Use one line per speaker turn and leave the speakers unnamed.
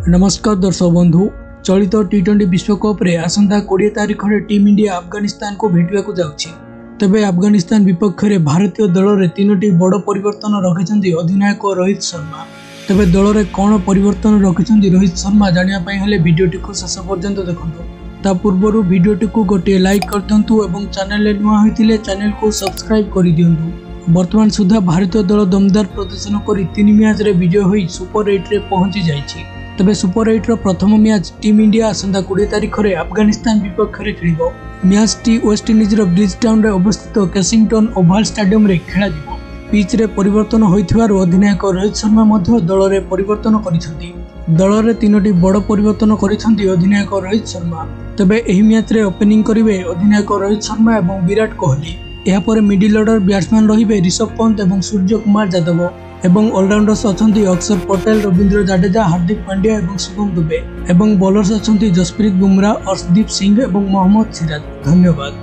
नमस्कार दर्शक बंधु। चलित टी20 विश्वकप रे आसंता 20 तारिख में टीम इंडिया अफगानिस्तान को भेटा जाउछि। तबे अफगानिस्तान विपक्ष में भारतीय दल में 3टी बड़ परिवर्तन रखिछन्ति अधिनायक रोहित शर्मा। तबे दल में कौन परिवर्तन रखिछन्ति रोहित शर्मा जानिया पई हेले वीडियोटी को शेष पर्यंत देखंतु। ता पूर्वरु वीडियोटी को गोटे लाइक कर दियंतु एवं चैनल नुआ होइतिले चैनल को सब्सक्राइब कर दियंतु। वर्तमान सुधा भारतीय दल दमदार प्रदर्शन करी 3 मैच रे विजय होई सुपर 8 रे पहुंची जाइछि। तबे सुपर 8 रो प्रथम मैच टीम इंडिया आसंता 20 तारिख में अफगानिस्तान विपक्ष में खेलिबो। मैच टी वेस्ट इंडीज रो ब्रिज टाउन रे अवस्थित केसिंगटन ओवल स्टेडियम रे खेला जिवो। पिच रे परिवर्तन होइथिबारु अधिनायक रोहित शर्मा मध्य दल रे परिवर्तन करिसथि। दल रे 3टी बड़ परिवर्तन करिसथि अधिनायक रोहित शर्मा। तबे एही मैच रे ओपनिंग करिवे अधिनायक रोहित शर्मा एवं विराट कोहली। यहा पर मिडिल ऑर्डर बैट्समैन रहिबे ऋषभ पंत एवं सूर्य कुमार यादव एवं ऑलराउंडर्स अछंती अक्षर पटेल, रविंद्र जाडेजा, हार्दिक पांड्या एवं शुभम दुबे एवं बॉलर्स अछंती जसप्रीत बुमराह, अर्शदीप सिंह एवं मोहम्मद सिराज। धन्यवाद।